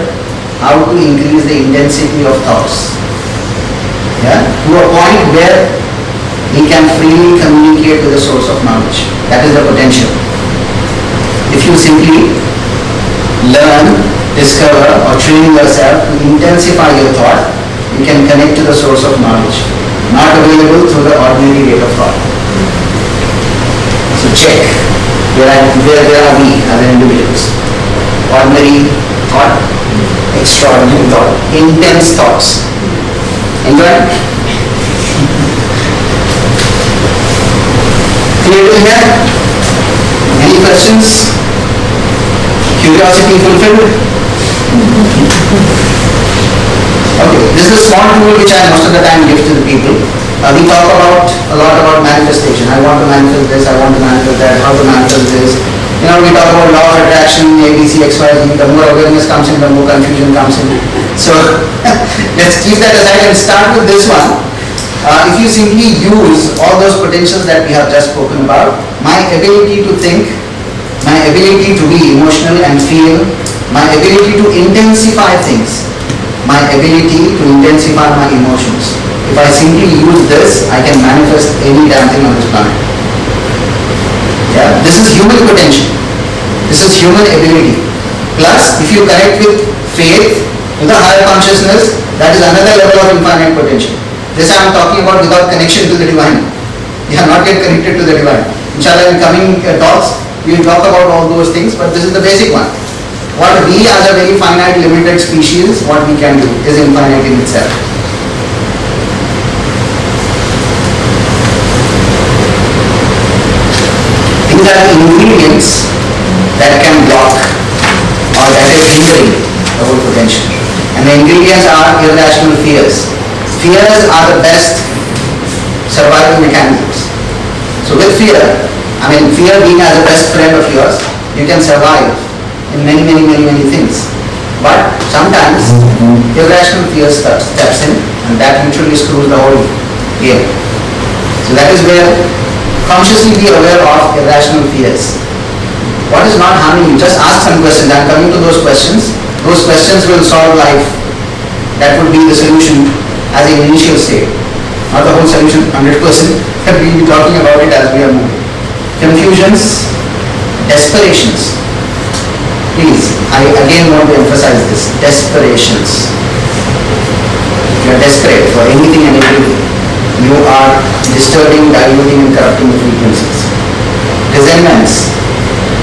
how to increase the intensity of thoughts. Yeah? To a point where he can freely communicate with the source of knowledge. That is the potential. If you simply learn, discover or train yourself to intensify your thought, you can connect to the source of knowledge. Not available through the ordinary rate of thought. So check, where are we as individuals? Ordinary thought, extraordinary thought, intense thoughts. Enjoy? Clear to here? Any questions? Curiosity fulfilled? Okay, this is a small tool which I most of the time give to the people. We talk a lot about manifestation. I want to manifest this, I want to manifest that, how to manifest this. We talk about law of attraction, A, B, C, X, Y, Z. The more awareness comes in, the more confusion comes in. So let's keep that aside and start with this one. If you simply use all those potentials that we have just spoken about, my ability to think, my ability to be emotional and feel, my ability to intensify things, my ability to intensify my emotions. If I simply use this, I can manifest any damn thing on this planet. Yeah, this is human potential. This is human ability. Plus, if you connect with faith, with a higher consciousness, that is another level of infinite potential. This I am talking about without connection to the divine. You are not yet connected to the divine. Inshallah, in coming talks, we will talk about all those things, but this is the basic one. What we as a very finite, limited species, what we can do is infinite in itself. These are the ingredients that can block or that is hindering the whole potential. And the ingredients are irrational fears. Fears are the best survival mechanisms. So with fear, fear being as a best friend of yours, you can survive in many things. But sometimes irrational fear steps in, and that literally screws the whole game. So that is where consciously be aware of irrational fears. What is not harming you? Just ask some questions. I am coming to those questions. Those questions will solve life. That would be the solution as an initial state. Not the whole solution 100%, but we will be talking about it as we are moving. Confusions, desperations. Please, I again want to emphasize this. Desperations. You are desperate for anything and everything. You are disturbing, diluting and corrupting the frequencies. Resentments.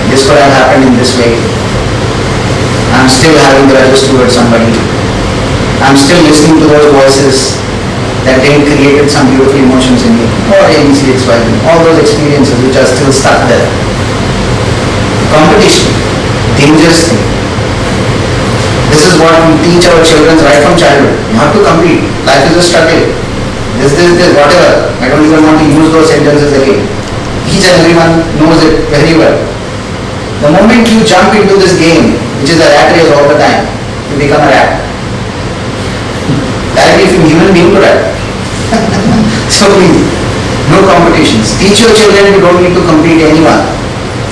This could have happened in this way. I am still having grudges towards somebody. I am still listening to those voices that they created some beautiful emotions in me. Or ABCXY, all those experiences which are still stuck there. Competition, dangerous thing. This is what we teach our children right from childhood. You have to compete. Life is a struggle. This, whatever. I don't even want to use those sentences again. Each and everyone knows it very well. The moment you jump into this game, which is a rat race all the time, you become a rat. Directly from human being to rat. So please, no competitions. Teach your children you don't need to compete anyone.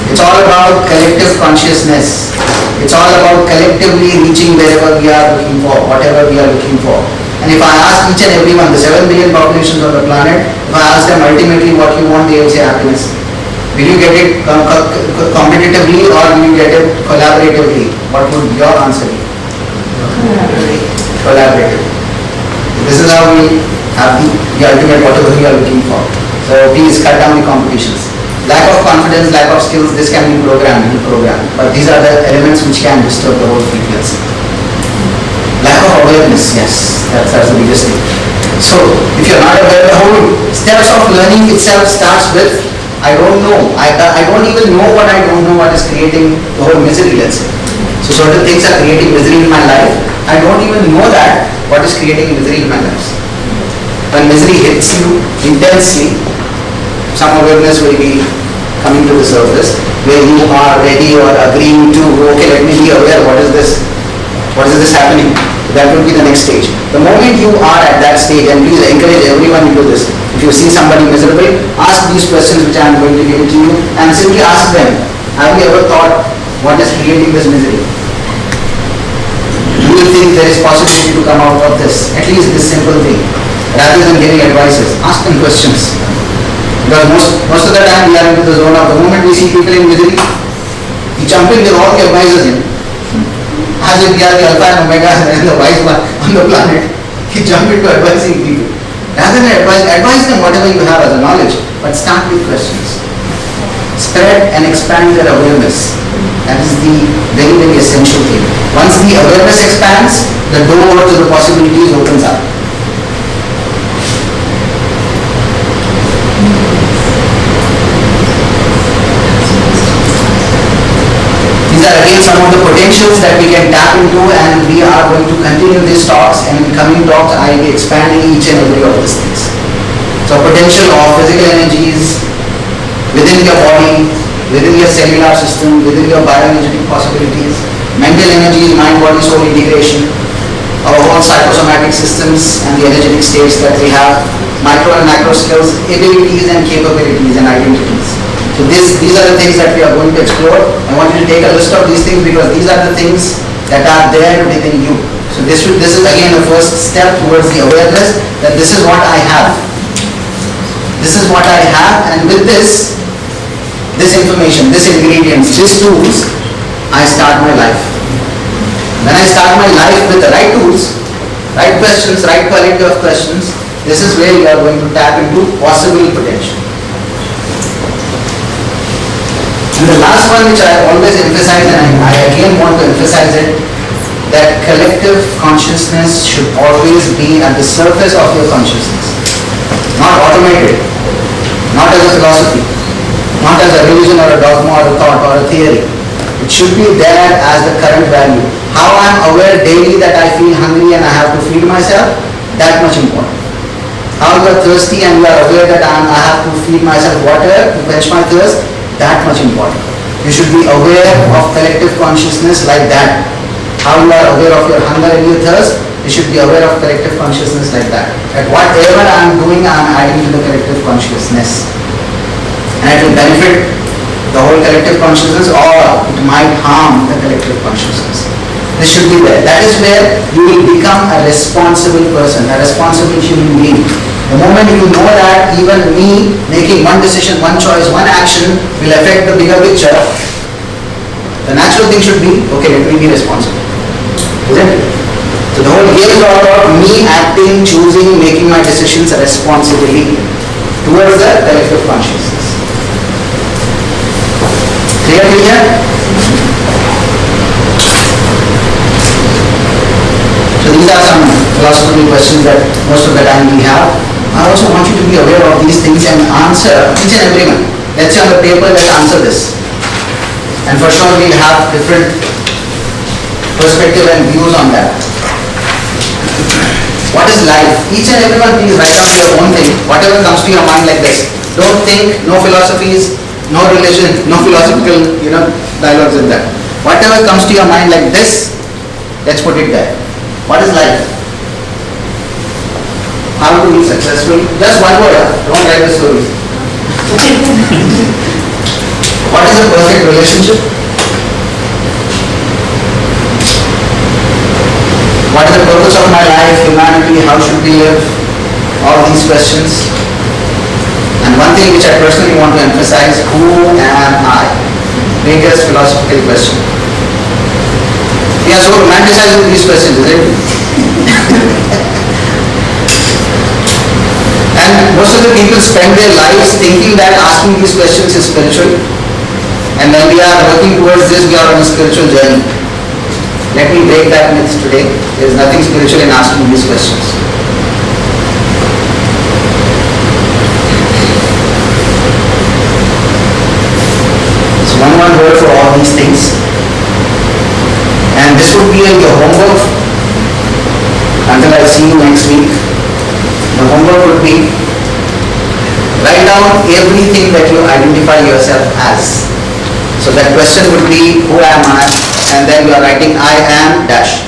It's all about collective consciousness. It's all about collectively reaching wherever we are looking for, whatever we are looking for. And if I ask each and everyone, the 7 billion populations on the planet, if I ask them ultimately what you want, they will say happiness. Will you get it competitively or will you get it collaboratively? What would your answer be? Collaborative. This is how we have the ultimate whatever we are looking for. So please cut down the competitions. Lack of confidence, lack of skills, this can be programmed. But these are the elements which can disturb the whole frequency. Lack of awareness, yes, that's the biggest thing. So if you're not aware, the whole steps of learning itself starts with I don't know. I don't even know what I don't know what is creating the whole misery, let's say. So certain things are creating misery in my life. I don't even know that what is creating misery in my life. When misery hits you intensely, some awareness will be coming to the surface where you are ready or agreeing to, okay, let me be aware, what is this happening? That will be the next stage. The moment you are at that stage, and please encourage everyone to do this. If you see somebody miserable, ask these questions which I am going to give it to you and simply ask them, have you ever thought what is creating this misery? Do you think there is possibility to come out of this? At least this simple thing. Rather than giving advices, ask them questions. Because most of the time we are into the zone of the moment we see people in misery, we jump in with all the advices in. As if we are the alpha and omega and the wise one on the planet, we jump into advising people. Rather than advise them whatever you have as a knowledge, but start with questions. Spread and expand their awareness. That is the very essential thing. Once the awareness expands, the door to the possibilities opens up. These are again some of the potentials that we can tap into, and we are going to continue these talks, and in coming talks I will be expanding each and every of these things. So potential of physical energies within your body, within your cellular system, within your bioenergetic possibilities, mental energies, mind, body, soul integration, our whole psychosomatic systems and the energetic states that we have, micro and macro skills, abilities and capabilities and identities. So these are the things that we are going to explore. I want you to take a list of these things because these are the things that are there within you. So So this is again the first step towards the awareness that this is what I have. This is what I have, and with this information, this ingredients, these tools, I start my life. When I start my life with the right tools, right questions, right quality of questions, this is where you are going to tap into possible potential. And the last one, which I always emphasize, and I again want to emphasize it, that collective consciousness should always be at the surface of your consciousness. Not automated, not as a philosophy, not as a religion or a dogma or a thought or a theory. It should be there as the current value. How I am aware daily that I feel hungry and I have to feed myself, that much important. How you are thirsty and you are aware that I have to feed myself water to quench my thirst, that much important. You should be aware of collective consciousness like that. How you are aware of your hunger and your thirst, you should be aware of collective consciousness like that. At whatever I am doing, I am adding to the collective consciousness. And it will benefit the whole collective consciousness, or it might harm the collective consciousness. This should be there. That is where you will become a responsible person, a responsible human being. The moment you know that even me making one decision, one choice, one action will affect the bigger picture, the natural thing should be, okay, let me be responsible. Isn't it? So the whole game is all about me acting, choosing, making my decisions responsibly towards the collective consciousness. Clear here? So these are some philosophical questions that most of the time we have. I also want you to be aware of these things and answer each and every one. Let's say on the paper, let's answer this. And for sure we'll have different perspective and views on that. What is life? Each and everyone please write down your own thing. Whatever comes to your mind like this. Don't think, no philosophies, no religion, no philosophical, dialogues in that. Whatever comes to your mind like this, let's put it there. What is life? How to be successful? Just one word, don't write the stories. What is a perfect relationship? What is the purpose of my life, humanity, how should we live? All these questions. And one thing which I personally want to emphasize, who am I? Biggest philosophical question. We are so romanticizing these questions, isn't it? And most of the people spend their lives thinking that asking these questions is spiritual. And when we are working towards this, we are on a spiritual journey. Let me break that myth today. There is nothing spiritual in asking these questions. So one word for all these things. And this would be in your homework until I see you next week. The homework would be write down everything that you identify yourself as. So that question would be, who am I? And then you are writing, I am dash.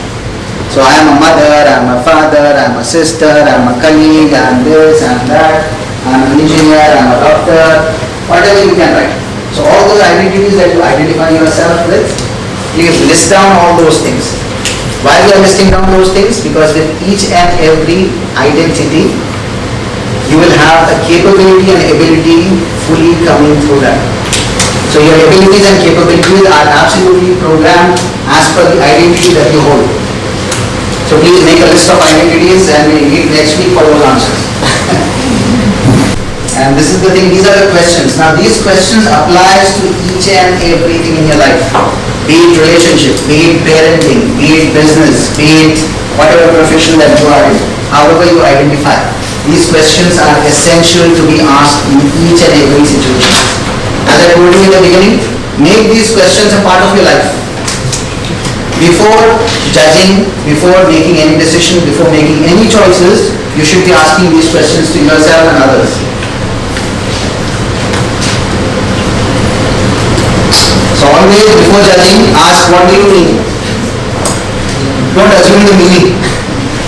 So I am a mother, I am a father, I am a sister, I am a colleague, I am this, I am that, I am an engineer, I am a doctor, whatever you can write. So all those identities that you identify yourself with, please list down all those things. Why we are listing down those things? Because with each and every identity, you will have a capability and ability fully coming through that. So your abilities and capabilities are absolutely programmed as per the identity that you hold. So please make a list of identities and we'll meet next week for those answers. And this is the thing, these are the questions. Now these questions applies to each and everything in your life. Be it relationship, be it parenting, be it business, be it whatever profession that you are in, however you identify. These questions are essential to be asked in each and every situation. As I told you in the beginning, make these questions a part of your life. Before judging, before making any decision, before making any choices, you should be asking these questions to yourself and others. So always before judging, ask what do you mean? Don't assume the meaning.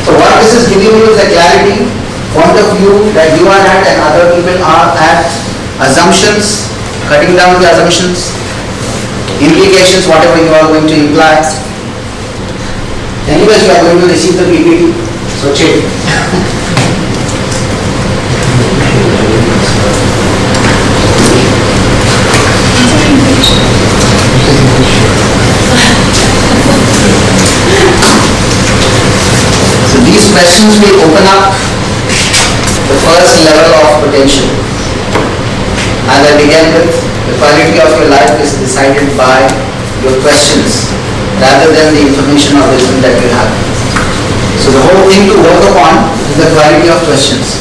So what this is giving you is a clarity, point of view that you are at and other people are at, assumptions, cutting down the assumptions, implications, whatever you are going to imply. Anyway, because you are going to receive the PPT. So chill. So these questions will open up the first level of potential. As I began with, the quality of your life is decided by your questions rather than the information or wisdom that you have. So the whole thing to work upon is the quality of questions.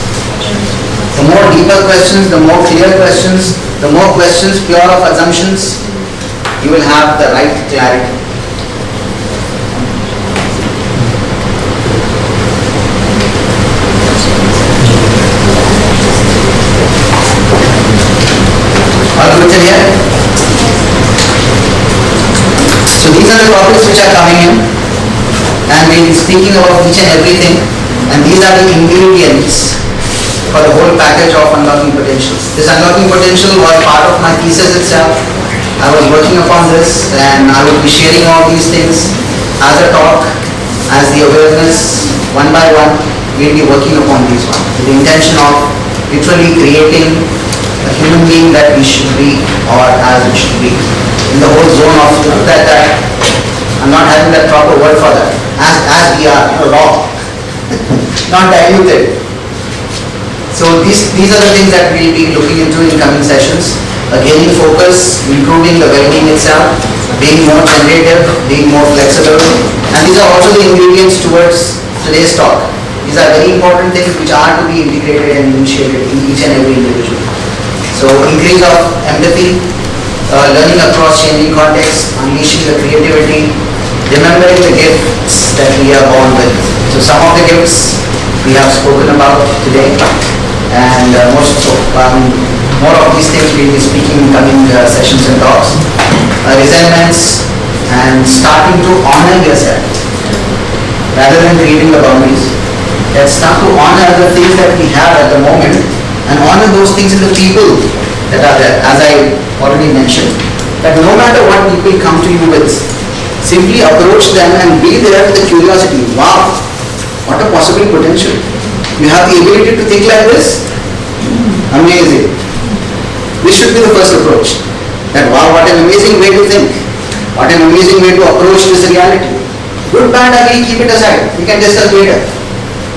The more deeper questions, the more clear questions, the more questions pure of assumptions, you will have the right clarity. All good till here? So these are the topics which are coming in, and we'll be speaking about each and everything, and these are the ingredients for the whole package of unlocking potentials. This unlocking potential was part of my thesis itself. I was working upon this, and I will be sharing all these things as a talk, as the awareness, one by one. We'll be working upon these ones with the intention of literally creating a human being that we should be, or as it should be, in the whole zone of that I'm not having that proper word for that, as we are, raw, not diluted. So these are the things that we'll be looking into in coming sessions. Gaining focus, improving the well-being itself, being more generative, being more flexible, and these are also the ingredients towards today's talk. These are very important things which are to be integrated and initiated in each and every individual. So increase of empathy, learning across changing contexts, unleashing the creativity, remembering the gifts that we are born with. So some of the gifts we have spoken about today, and more of these things we will be speaking in coming sessions and talks. Resentments and starting to honor yourself rather than creating the boundaries. Let's start to honor the things that we have at the moment and honor those things in the people that are there. As I already mentioned, that no matter what people come to you with, simply approach them and be there with the curiosity. Wow, what a possible potential. You have the ability to think like this? Amazing. This should be the first approach. That wow, what an amazing way to think. What an amazing way to approach this reality. Good, bad, ugly, keep it aside. We can discuss later.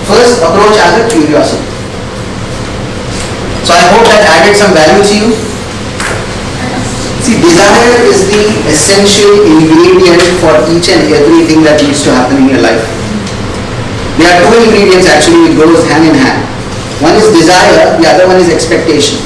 First, approach as a curiosity. So I hope that added some value to you. See, desire is the essential ingredient for each and everything that needs to happen in your life. There are two ingredients actually which goes hand in hand. One is desire, the other one is expectation.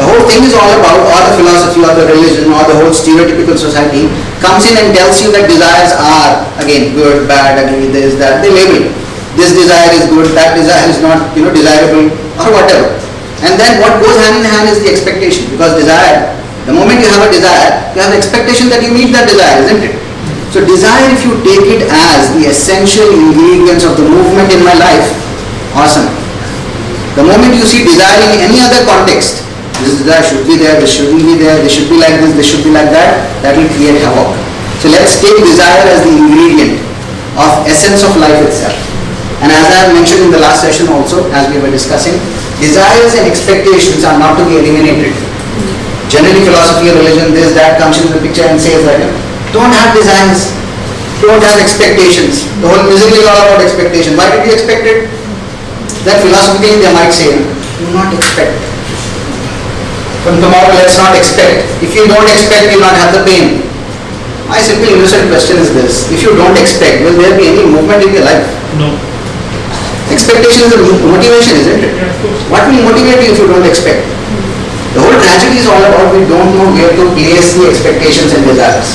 The whole thing is all about, or the philosophy or the religion or the whole stereotypical society comes in and tells you that desires are, again, good, bad, ugly, this, that. They label. This desire is good, that desire is not, desirable, or whatever. And then what goes hand in hand is the expectation, because desire, the moment you have a desire, you have the expectation that you meet that desire, isn't it? So desire, if you take it as the essential ingredients of the movement in my life, awesome. The moment you see desire in any other context, this desire should be there, this shouldn't be there, this should be like this should be like that will create havoc. So let's take desire as the ingredient of essence of life itself. And as I have mentioned in the last session also, as we were discussing, desires and expectations are not to be eliminated. Generally, philosophy or religion, this, that comes into the picture and says that, don't have desires, don't have expectations. The whole music is all about expectation. Why did you expect it? That philosophically they might say, do not expect. From tomorrow, let's not expect. If you don't expect, you will not have the pain. My simple innocent question is this: if you don't expect, will there be any movement in your life? No. Expectation is a motivation, isn't it? Yeah, of course. What will motivate you if you don't expect? The whole tragedy is all about we don't know where to place the expectations and desires.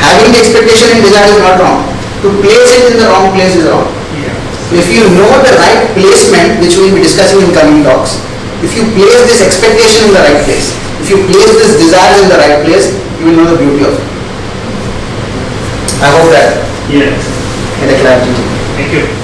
Having the expectation and desire is not wrong. To place it in the wrong place is wrong. Yeah. If you know the right placement, which we will be discussing in coming talks, if you place this expectation in the right place, if you place this desire in the right place, you will know the beauty of it. I hope that Yes. get a clarity. Thank you.